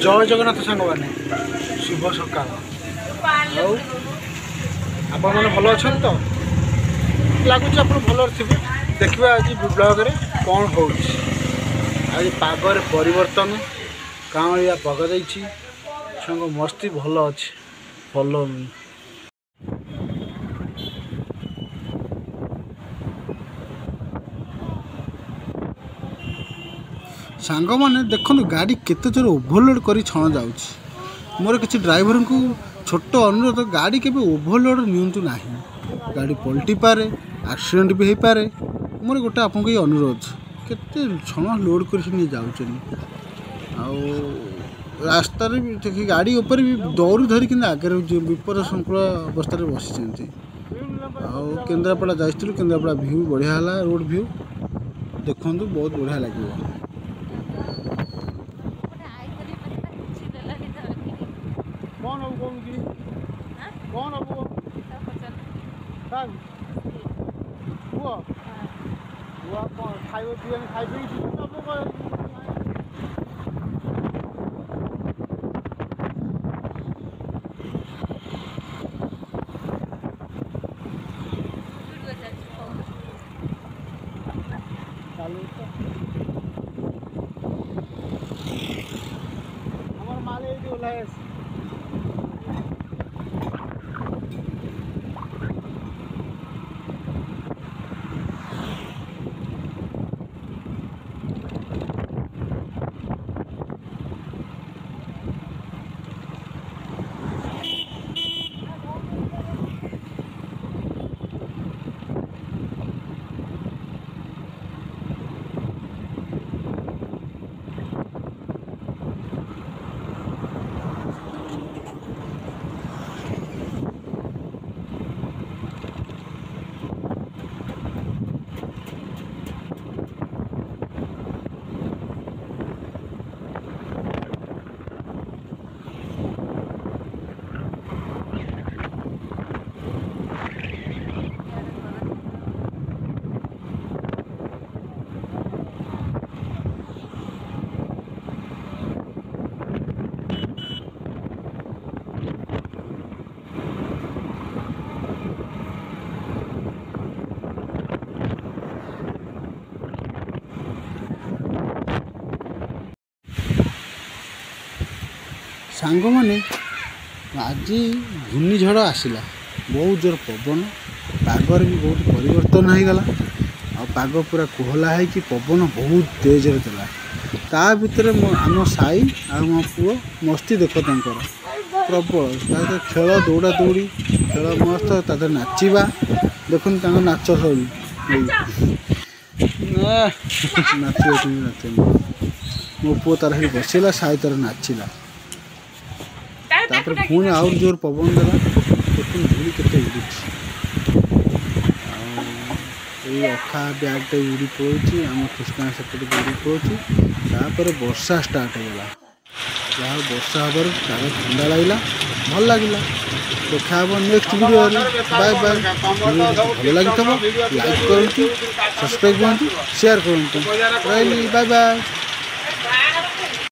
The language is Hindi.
जय जगन्नाथ सांग मैंने शुभ सका आपण मैंने भल अच्छा तो लगुच आप भल थे देखा आज ब्लॉग रे कौन हो आज पागर परिवर्तन काँलिया पग छुआ मस्ती भल अच्छे फॉलो मी सांग मैंने देखो गाड़ी केते जोर ओभरलोड कर छण जाऊँ मोर किसी ड्राइवर को छोट अनुरोध गाड़ी के ओभरलोड नियंतु ना गाड़ी पलटि पारे एक्सीडेंट भी हो पारे मोर गोटे आपको ये अनुरोध केते छण लोड कर रास्त गाड़ी उपर भी दौड़ धरी कि आगे विपद संकुल अवस्था बसी केन्द्रापड़ा जाइलु केन्द्रापड़ा व्यू बढ़िया है रोड व्यू देखु बहुत बढ़िया लगे कौन अब कौन की कौन अब वो वो कौन खाइबो पिए खाइबे हमार माले जो है सांग मैंने आज घूर्णिझड़ आसला बहुत जोर पवन पागर भी बहुत परिवर्तन हो गला पाग पूरा कोहला है कि पवन बहुत तेज चला ता भितर आम साई आ मो पुओ मस्ती देख प्रबल खेल दौड़ा दौड़ी खेल मस्त तादर नाचवा देखुन नाच शैली नाच मो पुओ तार बसला साई तार नाचला तापर पुणी आउर जोर पवन देला देखुन धूली केते उड़ी अखा ब्यागटे उड़ी पड़ी आम कृष्णा सेपटे उड़ी पड़ी तापर वर्षा स्टार्ट होगा जहाँ वर्षा हबार ठंडा लगला भल लगे देखा नेक्स्ट वीडियो बाय बाय भल लगी लाइक करूँ सब्सक्राइब करूँ शेयर करूँ बाय बाय।